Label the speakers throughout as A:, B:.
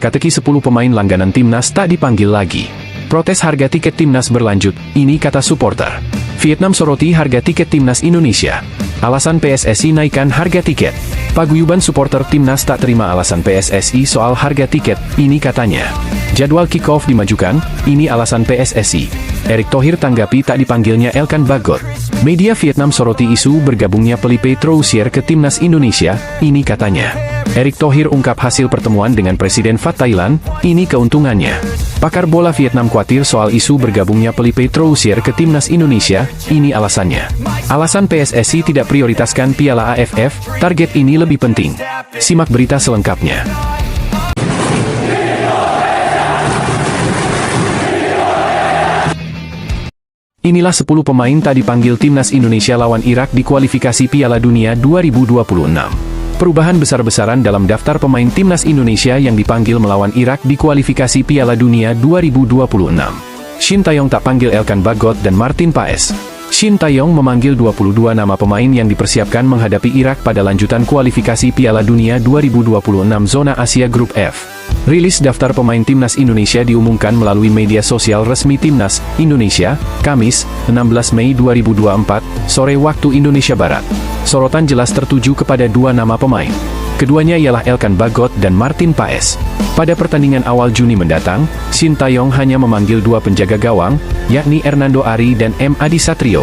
A: teka-teki 10 pemain langganan timnas tak dipanggil lagi. Protes harga tiket timnas berlanjut, ini kata supporter. Vietnam soroti harga tiket timnas Indonesia. Alasan PSSI naikkan harga tiket. Paguyuban supporter timnas tak terima alasan PSSI soal harga tiket, ini katanya. Jadwal kick-off dimajukan, ini alasan PSSI. Erick Thohir tanggapi tak dipanggilnya Elkan Bagot. Media Vietnam soroti isu bergabungnya Felipe Troussier ke timnas Indonesia, ini katanya. Erick Thohir ungkap hasil pertemuan dengan Presiden FAT Thailand, ini keuntungannya. Pakar bola Vietnam khawatir soal isu bergabungnya Felipe Troussier ke timnas Indonesia, ini alasannya. Alasan PSSI tidak prioritaskan Piala AFF, target ini lebih penting. Simak berita selengkapnya. Inilah 10 pemain tak dipanggil timnas Indonesia lawan Irak di kualifikasi Piala Dunia 2026. Perubahan besar-besaran dalam daftar pemain timnas Indonesia yang dipanggil melawan Irak di kualifikasi Piala Dunia 2026. Shin Tae-yong tak panggil Elkan Bagot dan Martin Paes. Shin Tae-yong memanggil 22 nama pemain yang dipersiapkan menghadapi Irak pada lanjutan kualifikasi Piala Dunia 2026 zona Asia Grup F. Rilis daftar pemain timnas Indonesia diumumkan melalui media sosial resmi timnas Indonesia, Kamis, 16 Mei 2024, sore waktu Indonesia Barat. Sorotan jelas tertuju kepada dua nama pemain. Keduanya ialah Elkan Bagot dan Martin Paes. Pada pertandingan awal Juni mendatang, Shin Tae-yong hanya memanggil dua penjaga gawang, yakni Hernando Ari dan M. Adi Satrio.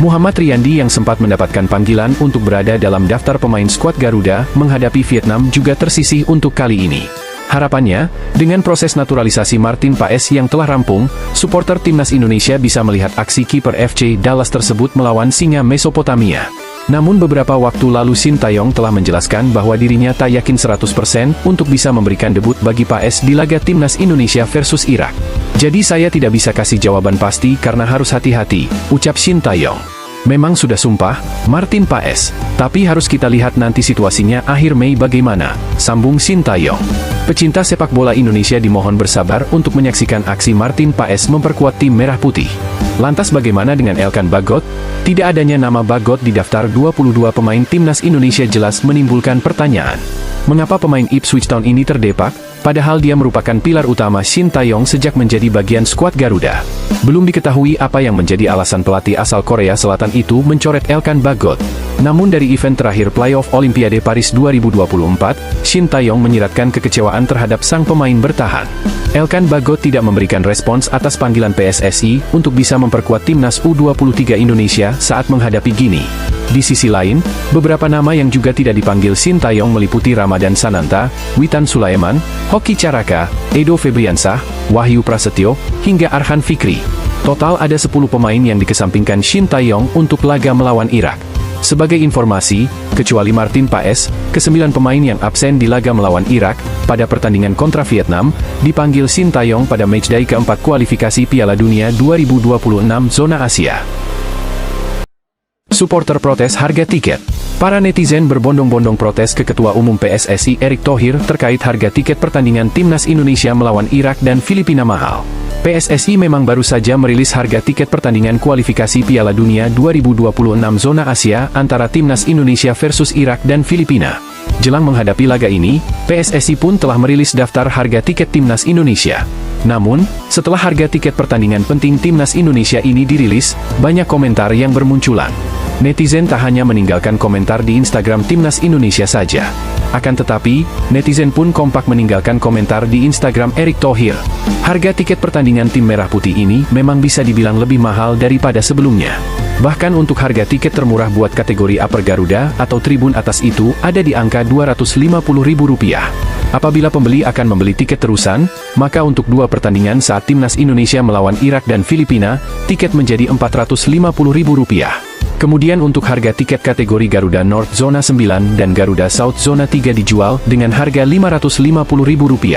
A: Muhammad Riyandi yang sempat mendapatkan panggilan untuk berada dalam daftar pemain skuad Garuda menghadapi Vietnam juga tersisih untuk kali ini. Harapannya, dengan proses naturalisasi Martin Paes yang telah rampung, supporter timnas Indonesia bisa melihat aksi kiper FC Dallas tersebut melawan Singa Mesopotamia. Namun beberapa waktu lalu Shin Tae-yong telah menjelaskan bahwa dirinya tak yakin 100% untuk bisa memberikan debut bagi Paes di laga timnas Indonesia versus Irak. Jadi saya tidak bisa kasih jawaban pasti karena harus hati-hati, ucap Shin Tae-yong. Memang sudah sumpah, Martin Paes, tapi harus kita lihat nanti situasinya akhir Mei bagaimana, sambung Shin Tae-yong. Pecinta sepak bola Indonesia dimohon bersabar untuk menyaksikan aksi Martin Paes memperkuat tim Merah Putih. Lantas bagaimana dengan Elkan Bagot? Tidak adanya nama Bagot di daftar 22 pemain timnas Indonesia jelas menimbulkan pertanyaan. Mengapa pemain Ipswich Town ini terdepak? Padahal dia merupakan pilar utama Shin Tae-yong sejak menjadi bagian skuad Garuda. Belum diketahui apa yang menjadi alasan pelatih asal Korea Selatan itu mencoret Elkan Bagot. Namun dari event terakhir playoff Olimpiade Paris 2024, Shin Tae-yong menyiratkan kekecewaan terhadap sang pemain bertahan. Elkan Bagot tidak memberikan respons atas panggilan PSSI untuk bisa memperkuat timnas U23 Indonesia saat menghadapi Guinea. Di sisi lain, beberapa nama yang juga tidak dipanggil Shin Tae-yong meliputi Ramadan Sananta, Witan Sulaiman, Hoki Caraka, Edo Febriansah, Wahyu Prasetyo, hingga Arhan Fikri. Total ada 10 pemain yang dikesampingkan Shin Tae-yong untuk laga melawan Irak. Sebagai informasi, kecuali Martin Paes, ke-9 pemain yang absen di laga melawan Irak, pada pertandingan kontra Vietnam, dipanggil Shin Tae-yong pada matchday keempat kualifikasi Piala Dunia 2026 zona Asia. Supporter protes harga tiket. Para netizen berbondong-bondong protes ke Ketua Umum PSSI Erick Thohir terkait harga tiket pertandingan timnas Indonesia melawan Irak dan Filipina mahal. PSSI memang baru saja merilis harga tiket pertandingan kualifikasi Piala Dunia 2026 zona Asia antara timnas Indonesia versus Irak dan Filipina. Jelang menghadapi laga ini, PSSI pun telah merilis daftar harga tiket timnas Indonesia. Namun, setelah harga tiket pertandingan penting timnas Indonesia ini dirilis, banyak komentar yang bermunculan. Netizen tak hanya meninggalkan komentar di Instagram timnas Indonesia saja. Akan tetapi, netizen pun kompak meninggalkan komentar di Instagram Erick Thohir. Harga tiket pertandingan tim Merah Putih ini memang bisa dibilang lebih mahal daripada sebelumnya. Bahkan untuk harga tiket termurah buat kategori Upper Garuda atau tribun atas itu ada di angka Rp250.000. Apabila pembeli akan membeli tiket terusan, maka untuk dua pertandingan saat timnas Indonesia melawan Irak dan Filipina, tiket menjadi Rp450.000. Kemudian untuk harga tiket kategori Garuda North Zona 9 dan Garuda South Zona 3 dijual dengan harga Rp550.000.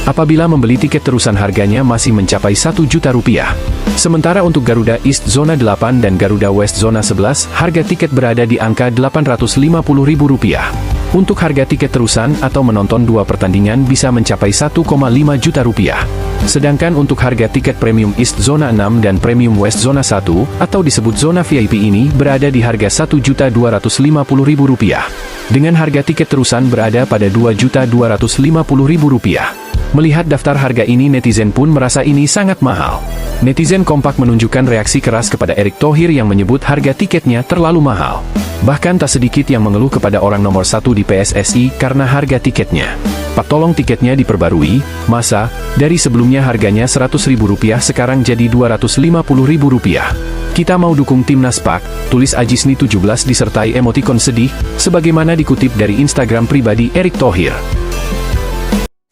A: Apabila membeli tiket terusan harganya masih mencapai Rp1.000.000. Sementara untuk Garuda East Zona 8 dan Garuda West Zona 11, harga tiket berada di angka Rp850.000. Untuk harga tiket terusan atau menonton dua pertandingan bisa mencapai Rp1,5 juta. Sedangkan untuk harga tiket Premium East Zona 6 dan Premium West Zona 1, atau disebut Zona VIP ini berada di harga Rp1.250.000. Dengan harga tiket terusan berada pada Rp2.250.000. Melihat daftar harga ini, netizen pun merasa ini sangat mahal. Netizen kompak menunjukkan reaksi keras kepada Erick Thohir yang menyebut harga tiketnya terlalu mahal. Bahkan tak sedikit yang mengeluh kepada orang nomor satu di PSSI karena harga tiketnya. Pak, tolong tiketnya diperbarui, masa, dari sebelumnya harganya Rp100.000 sekarang jadi Rp250.000. Kita mau dukung timnas Pak, tulis Ajisni 17 disertai emotikon sedih, sebagaimana dikutip dari Instagram pribadi Erick Thohir.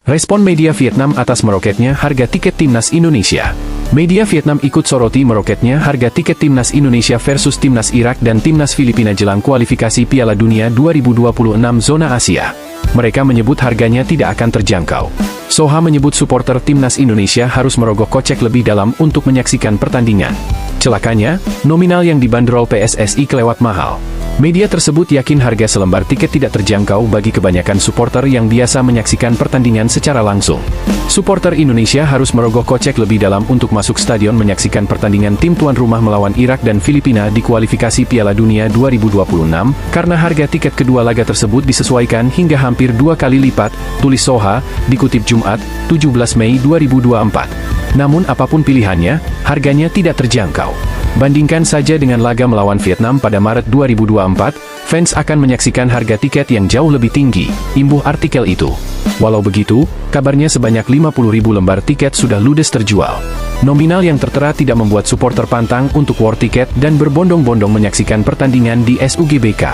A: Respon media Vietnam atas meroketnya harga tiket timnas Indonesia. Media Vietnam ikut soroti meroketnya harga tiket timnas Indonesia versus timnas Irak dan timnas Filipina jelang kualifikasi Piala Dunia 2026 zona Asia. Mereka menyebut harganya tidak akan terjangkau. Soha menyebut supporter timnas Indonesia harus merogoh kocek lebih dalam untuk menyaksikan pertandingan. Celakanya, nominal yang dibanderol PSSI kelewat mahal. Media tersebut yakin harga selembar tiket tidak terjangkau bagi kebanyakan supporter yang biasa menyaksikan pertandingan secara langsung. Supporter Indonesia harus merogoh kocek lebih dalam untuk masuk stadion menyaksikan pertandingan tim tuan rumah melawan Irak dan Filipina di kualifikasi Piala Dunia 2026, karena harga tiket kedua laga tersebut disesuaikan hingga hampir 2 kali lipat, tulis Soha, dikutip Jumat, 17 Mei 2024. Namun apapun pilihannya, harganya tidak terjangkau. Bandingkan saja dengan laga melawan Vietnam pada Maret 2024, fans akan menyaksikan harga tiket yang jauh lebih tinggi, imbuh artikel itu. Walau begitu, kabarnya sebanyak 50.000 lembar tiket sudah ludes terjual. Nominal yang tertera tidak membuat supporter pantang untuk war tiket dan berbondong-bondong menyaksikan pertandingan di SUGBK.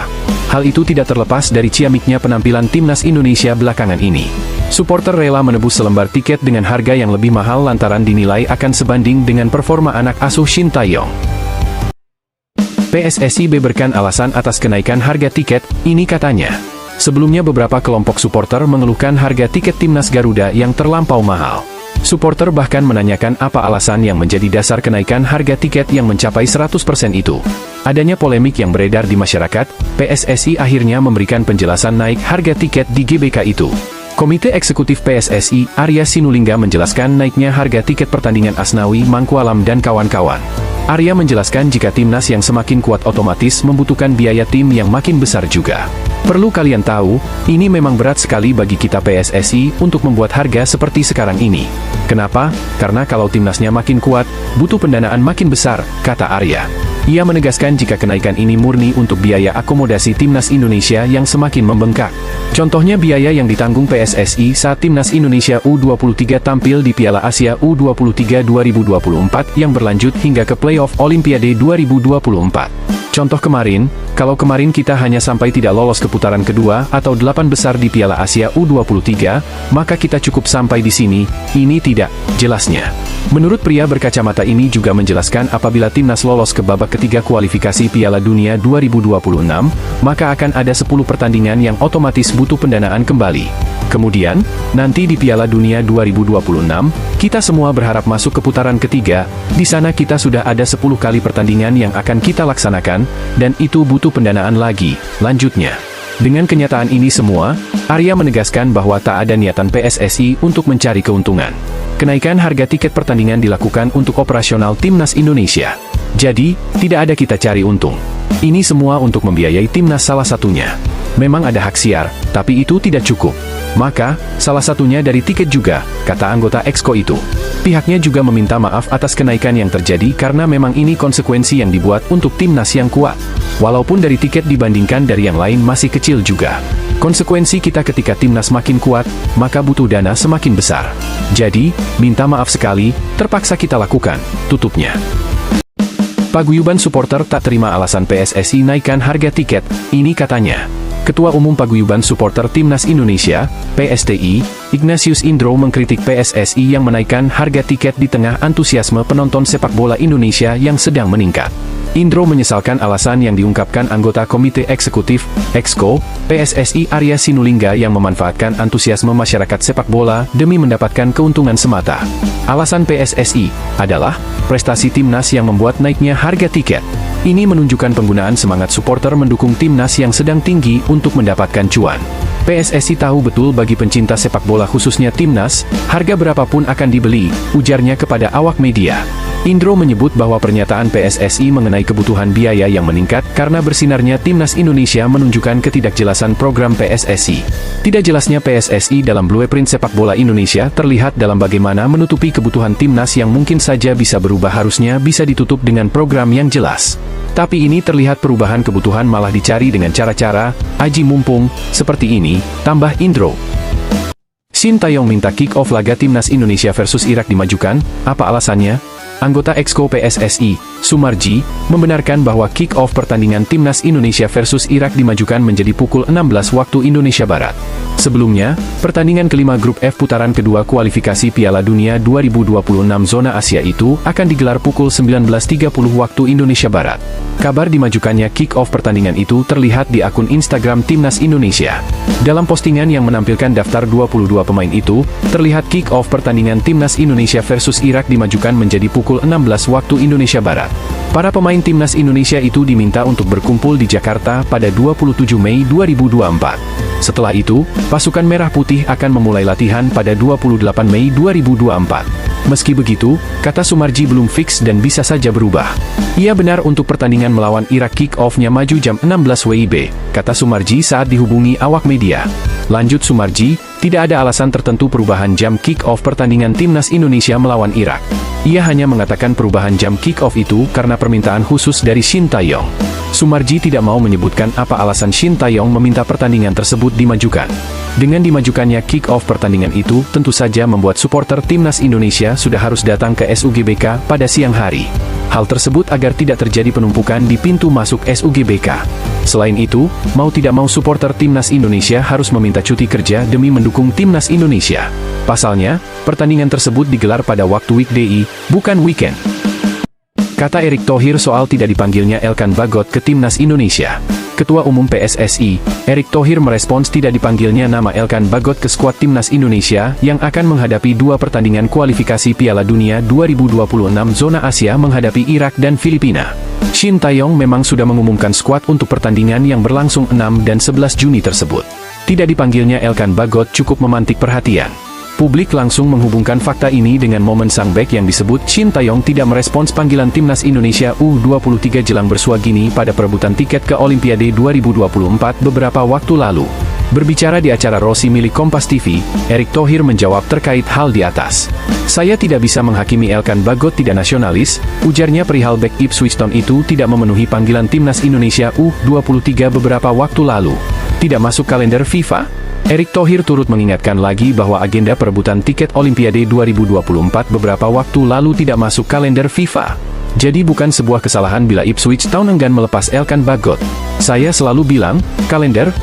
A: Hal itu tidak terlepas dari ciamiknya penampilan timnas Indonesia belakangan ini. Supporter rela menebus selembar tiket dengan harga yang lebih mahal lantaran dinilai akan sebanding dengan performa anak asuh Shin Tae-yong. PSSI beberkan alasan atas kenaikan harga tiket, ini katanya. Sebelumnya beberapa kelompok supporter mengeluhkan harga tiket timnas Garuda yang terlampau mahal. Supporter bahkan menanyakan apa alasan yang menjadi dasar kenaikan harga tiket yang mencapai 100% itu. Adanya polemik yang beredar di masyarakat, PSSI akhirnya memberikan penjelasan naik harga tiket di GBK itu. Komite Eksekutif PSSI, Arya Sinulinga menjelaskan naiknya harga tiket pertandingan Asnawi Mangkualam dan kawan-kawan. Arya menjelaskan jika timnas yang semakin kuat otomatis membutuhkan biaya tim yang makin besar juga. Perlu kalian tahu, ini memang berat sekali bagi kita PSSI untuk membuat harga seperti sekarang ini. Kenapa? Karena kalau timnasnya makin kuat, butuh pendanaan makin besar, kata Arya. Ia menegaskan jika kenaikan ini murni untuk biaya akomodasi timnas Indonesia yang semakin membengkak. Contohnya biaya yang ditanggung PSSI saat timnas Indonesia U23 tampil di Piala Asia U23 2024 yang berlanjut hingga ke playoff Olimpiade 2024. Contoh kemarin, kalau kemarin kita hanya sampai tidak lolos ke putaran kedua atau 8 besar di Piala Asia U23, maka kita cukup sampai di sini, ini tidak, jelasnya. Menurut pria berkacamata ini juga menjelaskan apabila timnas lolos ke babak ketiga kualifikasi Piala Dunia 2026, maka akan ada 10 pertandingan yang otomatis butuh pendanaan kembali. Kemudian, nanti di Piala Dunia 2026, kita semua berharap masuk ke putaran ketiga, di sana kita sudah ada 10 kali pertandingan yang akan kita laksanakan, dan itu butuh pendanaan lagi, lanjutnya. Dengan kenyataan ini semua, Arya menegaskan bahwa tak ada niatan PSSI untuk mencari keuntungan. Kenaikan harga tiket pertandingan dilakukan untuk operasional timnas Indonesia. Jadi, tidak ada kita cari untung. Ini semua untuk membiayai timnas salah satunya. Memang ada hak siar, tapi itu tidak cukup. Maka, salah satunya dari tiket juga, kata anggota Exco itu. Pihaknya juga meminta maaf atas kenaikan yang terjadi karena memang ini konsekuensi yang dibuat untuk timnas yang kuat. Walaupun dari tiket dibandingkan dari yang lain masih kecil juga. Konsekuensi kita ketika timnas makin kuat, maka butuh dana semakin besar. Jadi, minta maaf sekali, terpaksa kita lakukan, tutupnya. Paguyuban supporter tak terima alasan PSSI naikkan harga tiket, ini katanya. Ketua Umum Paguyuban Supporter Timnas Indonesia, PSTI, Ignatius Indro mengkritik PSSI yang menaikkan harga tiket di tengah antusiasme penonton sepak bola Indonesia yang sedang meningkat. Indro menyesalkan alasan yang diungkapkan anggota Komite Eksekutif, Exco, PSSI Arya Sinulinga yang memanfaatkan antusiasme masyarakat sepak bola demi mendapatkan keuntungan semata. Alasan PSSI adalah prestasi timnas yang membuat naiknya harga tiket. Ini menunjukkan penggunaan semangat supporter mendukung timnas yang sedang tinggi untuk mendapatkan cuan. PSSI tahu betul bagi pencinta sepak bola khususnya timnas, harga berapapun akan dibeli, ujarnya kepada awak media. Indro menyebut bahwa pernyataan PSSI mengenai kebutuhan biaya yang meningkat karena bersinarnya timnas Indonesia menunjukkan ketidakjelasan program PSSI. Tidak jelasnya PSSI dalam blueprint sepak bola Indonesia terlihat dalam bagaimana menutupi kebutuhan timnas yang mungkin saja bisa berubah harusnya bisa ditutup dengan program yang jelas. Tapi ini terlihat perubahan kebutuhan malah dicari dengan cara-cara, aji mumpung, seperti ini, tambah Indro. Shin Tae-yong minta kick-off laga timnas Indonesia versus Irak dimajukan, apa alasannya? Anggota Exco PSSI, Sumarji, membenarkan bahwa kick-off pertandingan timnas Indonesia versus Irak dimajukan menjadi pukul 16 waktu Indonesia Barat. Sebelumnya, pertandingan kelima grup F putaran kedua kualifikasi Piala Dunia 2026 zona Asia itu akan digelar pukul 19.30 waktu Indonesia Barat. Kabar dimajukannya kick-off pertandingan itu terlihat di akun Instagram Timnas Indonesia. Dalam postingan yang menampilkan daftar 22 pemain itu, terlihat kick-off pertandingan Timnas Indonesia versus Irak dimajukan menjadi pukul 16 waktu Indonesia Barat. Para pemain Timnas Indonesia itu diminta untuk berkumpul di Jakarta pada 27 Mei 2024. Setelah itu, pasukan Merah Putih akan memulai latihan pada 28 Mei 2024. Meski begitu, kata Sumarji belum fix dan bisa saja berubah. Ia benar untuk pertandingan melawan Irak kick-off-nya maju jam 16 WIB, kata Sumarji saat dihubungi awak media. Lanjut Sumarji, tidak ada alasan tertentu perubahan jam kick-off pertandingan timnas Indonesia melawan Irak. Ia hanya mengatakan perubahan jam kick-off itu karena permintaan khusus dari Shin Tae-yong. Sumarji tidak mau menyebutkan apa alasan Shin Tae-yong meminta pertandingan tersebut dimajukan. Dengan dimajukannya kick-off pertandingan itu, tentu saja membuat supporter timnas Indonesia sudah harus datang ke SUGBK pada siang hari. Hal tersebut agar tidak terjadi penumpukan di pintu masuk SUGBK. Selain itu, mau tidak mau supporter timnas Indonesia harus meminta cuti kerja demi mendukung timnas Indonesia. Pasalnya, pertandingan tersebut digelar pada waktu weekday, bukan weekend. Kata Erick Thohir soal tidak dipanggilnya Elkan Bagot ke timnas Indonesia. Ketua Umum PSSI, Erick Thohir merespons tidak dipanggilnya nama Elkan Bagot ke skuad timnas Indonesia yang akan menghadapi dua pertandingan kualifikasi Piala Dunia 2026 zona Asia menghadapi Irak dan Filipina. Shin Tae-yong memang sudah mengumumkan skuad untuk pertandingan yang berlangsung 6 dan 11 Juni tersebut. Tidak dipanggilnya Elkan Bagot cukup memantik perhatian. Publik langsung menghubungkan fakta ini dengan momen sang bek yang disebut Shin Tae-yong tidak merespons panggilan timnas Indonesia U23 jelang bersua Gini pada perebutan tiket ke Olimpiade 2024 beberapa waktu lalu. Berbicara di acara Rossi milik Kompas TV, Erick Thohir menjawab terkait hal di atas. Saya tidak bisa menghakimi Elkan Bagot tidak nasionalis, ujarnya perihal bek Ipswich Town itu tidak memenuhi panggilan timnas Indonesia U23 beberapa waktu lalu. Tidak masuk kalender FIFA? Erick Thohir turut mengingatkan lagi bahwa agenda perebutan tiket Olimpiade 2024 beberapa waktu lalu tidak masuk kalender FIFA. Jadi bukan sebuah kesalahan bila Ipswich Town enggan melepas Elkan Bagot. Saya selalu bilang, kalender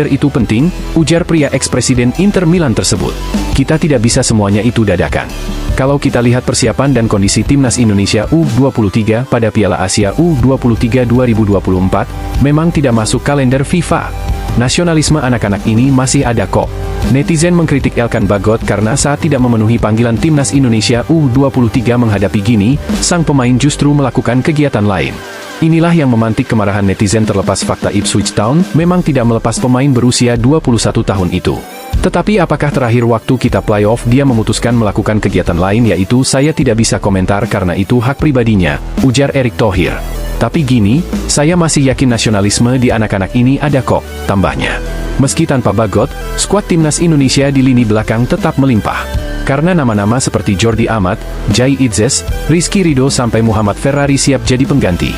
A: itu penting, ujar pria eks-presiden Inter Milan tersebut. Kita tidak bisa semuanya itu dadakan. Kalau kita lihat persiapan dan kondisi timnas Indonesia U23 pada Piala Asia U23 2024, memang tidak masuk kalender FIFA. Nasionalisme anak-anak ini masih ada kok. Netizen mengkritik Elkan Bagot karena saat tidak memenuhi panggilan timnas Indonesia U23 menghadapi Gini, sang pemain justru melakukan kegiatan lain. Inilah yang memantik kemarahan netizen terlepas fakta Ipswich Town memang tidak melepas pemain berusia 21 tahun itu. Tetapi apakah terakhir waktu kita playoff dia memutuskan melakukan kegiatan lain yaitu saya tidak bisa komentar karena itu hak pribadinya, ujar Erick Thohir. Tapi gini, saya masih yakin nasionalisme di anak-anak ini ada kok, tambahnya. Meski tanpa Bagot, skuad timnas Indonesia di lini belakang tetap melimpah. Karena nama-nama seperti Jordi Amat, Jai Idzes, Rizky Ridho sampai Muhammad Ferrari siap jadi pengganti.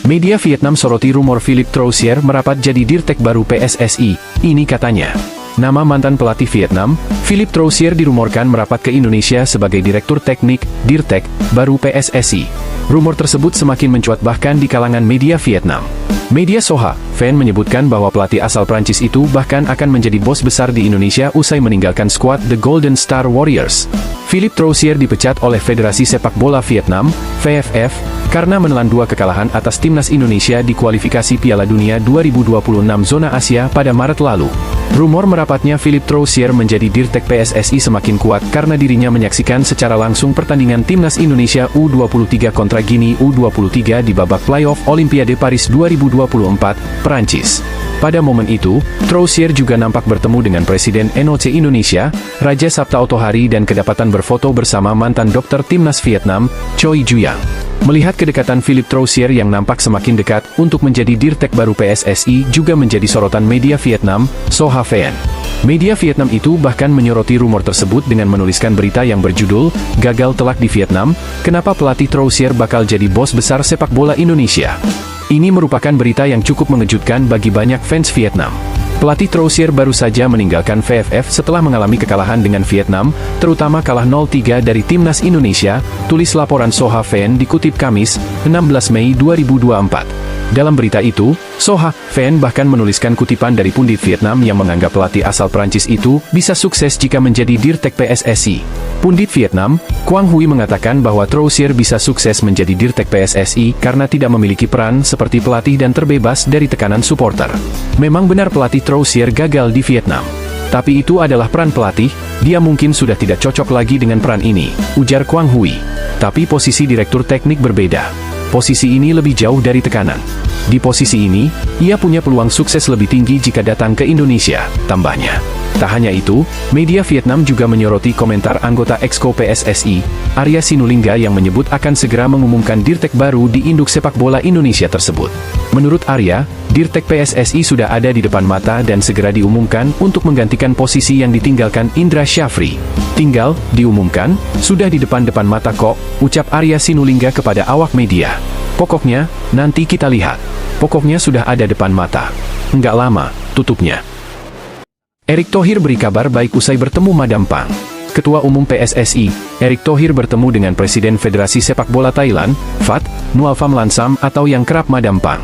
A: Media Vietnam soroti rumor Philippe Troussier merapat jadi dirtek baru PSSI, ini katanya. Nama mantan pelatih Vietnam, Philippe Troussier dirumorkan merapat ke Indonesia sebagai Direktur Teknik, Dirtek, baru PSSI. Rumor tersebut semakin mencuat bahkan di kalangan media Vietnam. Media Soha, Fan menyebutkan bahwa pelatih asal Prancis itu bahkan akan menjadi bos besar di Indonesia usai meninggalkan skuad The Golden Star Warriors. Philippe Troussier dipecat oleh Federasi Sepak Bola Vietnam, VFF, karena menelan 2 kekalahan atas timnas Indonesia di kualifikasi Piala Dunia 2026 zona Asia pada Maret lalu. Rumor merapatnya Philippe Troussier menjadi dirtek PSSI semakin kuat karena dirinya menyaksikan secara langsung pertandingan timnas Indonesia U23 kontra Gini U23 di babak playoff Olimpiade Paris 2024, Perancis. Pada momen itu, Troussier juga nampak bertemu dengan Presiden NOC Indonesia, Raja Sabta Otohari dan kedapatan berfoto bersama mantan dokter timnas Vietnam, Choi Ju-yang. Melihat kedekatan Philippe Troussier yang nampak semakin dekat untuk menjadi dirtek baru PSSI juga menjadi sorotan media Vietnam, Soha VN. Media Vietnam itu bahkan menyoroti rumor tersebut dengan menuliskan berita yang berjudul, "Gagal telak di Vietnam, kenapa pelatih Troussier bakal jadi bos besar sepak bola Indonesia?" Ini merupakan berita yang cukup mengejutkan bagi banyak fans Vietnam. Pelatih Troussier baru saja meninggalkan VFF setelah mengalami kekalahan dengan Vietnam, terutama kalah 0-3 dari Timnas Indonesia, tulis laporan Soha VN dikutip Kamis, 16 Mei 2024. Dalam berita itu, Soha VN bahkan menuliskan kutipan dari pundit Vietnam yang menganggap pelatih asal Prancis itu bisa sukses jika menjadi dirtek PSSI. Pundit Vietnam, Quang Huy mengatakan bahwa Troussier bisa sukses menjadi dirtek PSSI karena tidak memiliki peran seperti pelatih dan terbebas dari tekanan supporter. Memang benar pelatih Troussier gagal di Vietnam. Tapi itu adalah peran pelatih, dia mungkin sudah tidak cocok lagi dengan peran ini, ujar Quang Huy. Tapi posisi direktur teknik berbeda. Posisi ini lebih jauh dari tekanan. Di posisi ini, ia punya peluang sukses lebih tinggi jika datang ke Indonesia, tambahnya. Tak hanya itu, media Vietnam juga menyoroti komentar anggota Exco PSSI, Arya Sinulinga yang menyebut akan segera mengumumkan dirtek baru di induk sepak bola Indonesia tersebut. Menurut Arya, dirtek PSSI sudah ada di depan mata dan segera diumumkan untuk menggantikan posisi yang ditinggalkan Indra Syafri. Tinggal diumumkan, sudah di depan-depan mata kok, ucap Arya Sinulinga kepada awak media. Pokoknya, nanti kita lihat. Pokoknya sudah ada depan mata. Enggak lama, tutupnya. Erick Thohir beri kabar baik usai bertemu Madam Pang. Ketua Umum PSSI, Erick Thohir bertemu dengan Presiden Federasi Sepak Bola Thailand, FAT, Nualpham Lansam atau yang kerap Madam Pang.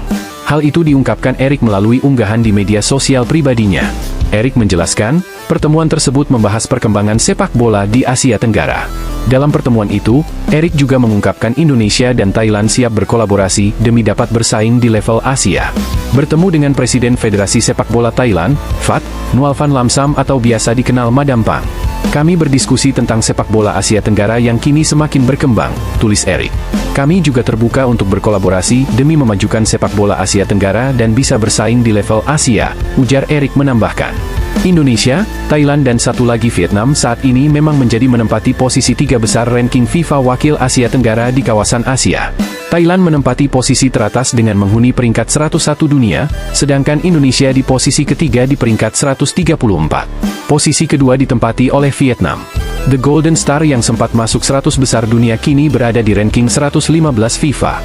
A: Hal itu diungkapkan Erick melalui unggahan di media sosial pribadinya. Erick menjelaskan, pertemuan tersebut membahas perkembangan sepak bola di Asia Tenggara. Dalam pertemuan itu, Erick juga mengungkapkan Indonesia dan Thailand siap berkolaborasi demi dapat bersaing di level Asia. Bertemu dengan Presiden Federasi Sepak Bola Thailand, FAT, Nualpham Lansam atau biasa dikenal Madam Pang. Kami berdiskusi tentang sepak bola Asia Tenggara yang kini semakin berkembang, tulis Erick. Kami juga terbuka untuk berkolaborasi demi memajukan sepak bola Asia Tenggara dan bisa bersaing di level Asia, ujar Erick menambahkan. Indonesia, Thailand dan satu lagi Vietnam saat ini memang menjadi menempati posisi 3 besar ranking FIFA Wakil Asia Tenggara di kawasan Asia. Thailand menempati posisi teratas dengan menghuni peringkat 101 dunia, sedangkan Indonesia di posisi ketiga di peringkat 134. Posisi kedua ditempati oleh Vietnam. The Golden Star yang sempat masuk 100 besar dunia kini berada di ranking 115 FIFA.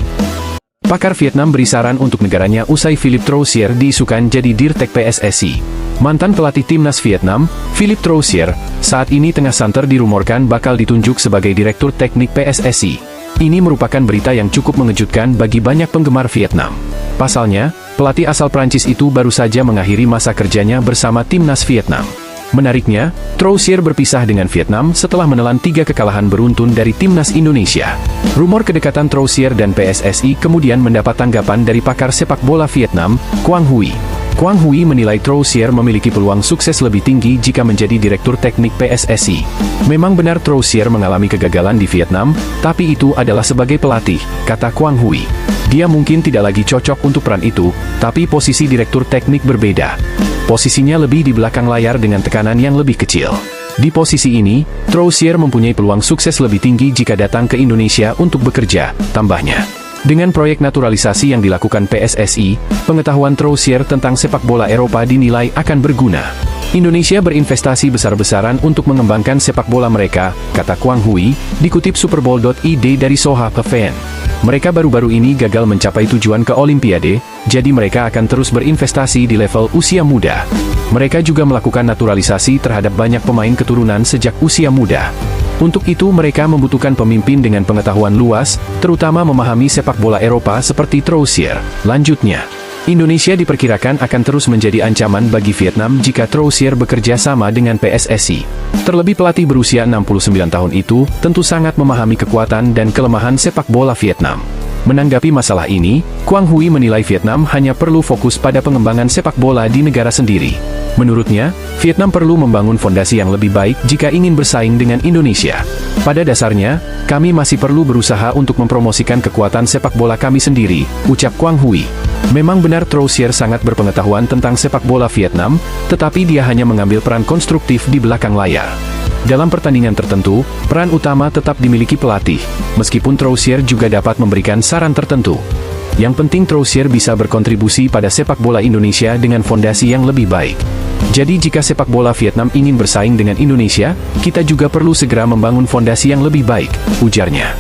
A: Pakar Vietnam beri saran untuk negaranya usai Philippe Troussier diisukan jadi dirtek PSSI. Mantan pelatih timnas Vietnam, Philippe Troussier, saat ini tengah santer dirumorkan bakal ditunjuk sebagai direktur teknik PSSI. Ini merupakan berita yang cukup mengejutkan bagi banyak penggemar Vietnam. Pasalnya, pelatih asal Prancis itu baru saja mengakhiri masa kerjanya bersama timnas Vietnam. Menariknya, Troussier berpisah dengan Vietnam setelah menelan 3 kekalahan beruntun dari timnas Indonesia. Rumor kedekatan Troussier dan PSSI kemudian mendapat tanggapan dari pakar sepak bola Vietnam, Quang Huy. Quang Huy menilai Troussier memiliki peluang sukses lebih tinggi jika menjadi direktur teknik PSSI. Memang benar Troussier mengalami kegagalan di Vietnam, tapi itu adalah sebagai pelatih, kata Quang Huy. Dia mungkin tidak lagi cocok untuk peran itu, tapi posisi direktur teknik berbeda. Posisinya lebih di belakang layar dengan tekanan yang lebih kecil. Di posisi ini, Troussier mempunyai peluang sukses lebih tinggi jika datang ke Indonesia untuk bekerja, tambahnya. Dengan proyek naturalisasi yang dilakukan PSSI, pengetahuan Troussier tentang sepak bola Eropa dinilai akan berguna. Indonesia berinvestasi besar-besaran untuk mengembangkan sepak bola mereka, kata Quang Huy, dikutip Superbowl.id dari Soha VN. Mereka baru-baru ini gagal mencapai tujuan ke Olimpiade, jadi mereka akan terus berinvestasi di level usia muda. Mereka juga melakukan naturalisasi terhadap banyak pemain keturunan sejak usia muda. Untuk itu mereka membutuhkan pemimpin dengan pengetahuan luas, terutama memahami sepak bola Eropa seperti Troussier. Lanjutnya, Indonesia diperkirakan akan terus menjadi ancaman bagi Vietnam jika Troussier bekerja sama dengan PSSI. Terlebih pelatih berusia 69 tahun itu tentu sangat memahami kekuatan dan kelemahan sepak bola Vietnam. Menanggapi masalah ini, Quang Huy menilai Vietnam hanya perlu fokus pada pengembangan sepak bola di negara sendiri. Menurutnya, Vietnam perlu membangun fondasi yang lebih baik jika ingin bersaing dengan Indonesia. Pada dasarnya, kami masih perlu berusaha untuk mempromosikan kekuatan sepak bola kami sendiri, ucap Quang Huy. Memang benar Troussier sangat berpengetahuan tentang sepak bola Vietnam, tetapi dia hanya mengambil peran konstruktif di belakang layar. Dalam pertandingan tertentu, peran utama tetap dimiliki pelatih, meskipun Troussier juga dapat memberikan saran tertentu. Yang penting Troussier bisa berkontribusi pada sepak bola Indonesia dengan fondasi yang lebih baik. Jadi jika sepak bola Vietnam ingin bersaing dengan Indonesia, kita juga perlu segera membangun fondasi yang lebih baik, ujarnya.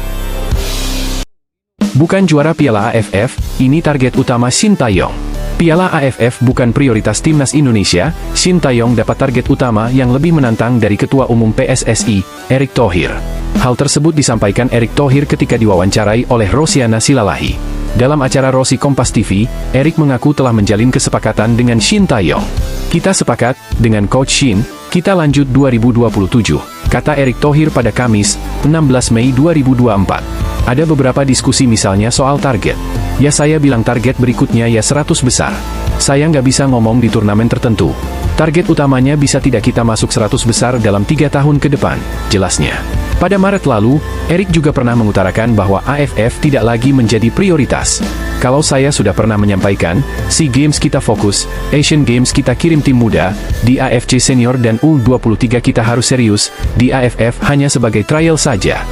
A: Bukan juara Piala AFF, ini target utama Shin Tae-yong. Piala AFF bukan prioritas timnas Indonesia, Shin Tae-yong dapat target utama yang lebih menantang dari Ketua Umum PSSI, Erick Thohir. Hal tersebut disampaikan Erick Thohir ketika diwawancarai oleh Rosiana Silalahi. Dalam acara Rosi Kompas TV, Erick mengaku telah menjalin kesepakatan dengan Shin Tae-yong. Kita sepakat, dengan Coach Shin, kita lanjut 2027, kata Erick Thohir pada Kamis, 16 Mei 2024. Ada beberapa diskusi misalnya soal target. Ya saya bilang target berikutnya ya 100 besar. Saya nggak bisa ngomong di turnamen tertentu. Target utamanya bisa tidak kita masuk 100 besar dalam 3 tahun ke depan, jelasnya. Pada Maret lalu, Erick juga pernah mengutarakan bahwa AFF tidak lagi menjadi prioritas. Kalau saya sudah pernah menyampaikan, SEA Games kita fokus, Asian Games kita kirim tim muda, di AFC Senior dan U23 kita harus serius, di AFF hanya sebagai trial saja.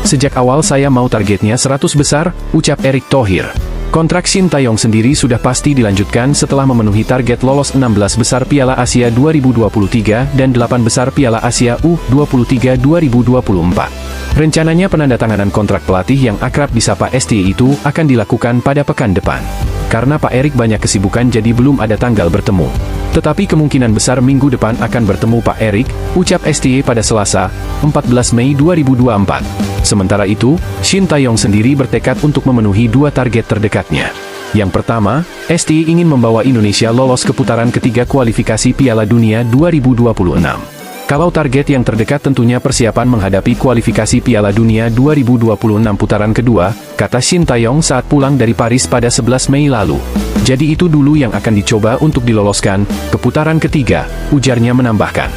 A: Sejak awal saya mau targetnya 100 besar, ucap Erick Thohir. Kontrak Shin Tae-yong sendiri sudah pasti dilanjutkan setelah memenuhi target lolos 16 besar Piala Asia 2023 dan 8 besar Piala Asia U23 2024. Rencananya penandatanganan kontrak pelatih yang akrab disapa STY itu akan dilakukan pada pekan depan. Karena Pak Erick banyak kesibukan jadi belum ada tanggal bertemu. Tetapi kemungkinan besar minggu depan akan bertemu Pak Erick, ucap STY pada Selasa, 14 Mei 2024. Sementara itu, Shin Tae-yong sendiri bertekad untuk memenuhi 2 target terdekatnya. Yang pertama, STY ingin membawa Indonesia lolos ke putaran ketiga kualifikasi Piala Dunia 2026. Kalau target yang terdekat tentunya persiapan menghadapi kualifikasi Piala Dunia 2026 putaran kedua, kata Shin Tae-yong saat pulang dari Paris pada 11 Mei lalu. Jadi itu dulu yang akan dicoba untuk diloloskan ke putaran ketiga, ujarnya menambahkan.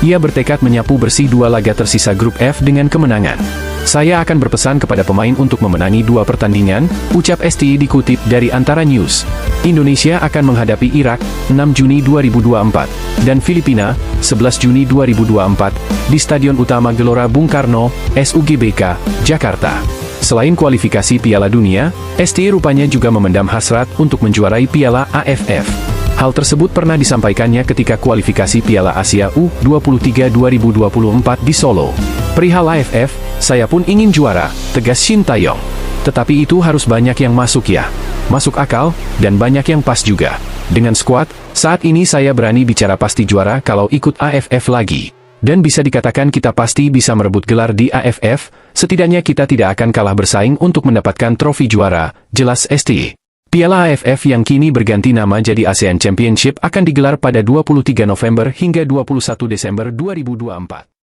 A: Ia bertekad menyapu bersih 2 laga tersisa grup F dengan kemenangan. Saya akan berpesan kepada pemain untuk memenangi 2 pertandingan, ucap STY dikutip dari Antara News. Indonesia akan menghadapi Irak, 6 Juni 2024, dan Filipina, 11 Juni 2024, di Stadion Utama Gelora Bung Karno, SUGBK, Jakarta. Selain kualifikasi Piala Dunia, STY rupanya juga memendam hasrat untuk menjuarai Piala AFF. Hal tersebut pernah disampaikannya ketika kualifikasi Piala Asia U23 2024 di Solo. Perihal AFF, saya pun ingin juara, tegas Shin Tae-yong. Tetapi itu harus banyak yang masuk ya. Masuk akal, dan banyak yang pas juga. Dengan skuad, saat ini saya berani bicara pasti juara kalau ikut AFF lagi. Dan bisa dikatakan kita pasti bisa merebut gelar di AFF, setidaknya kita tidak akan kalah bersaing untuk mendapatkan trofi juara, jelas STY. Piala AFF yang kini berganti nama jadi ASEAN Championship akan digelar pada 23 November hingga 21 Desember 2024.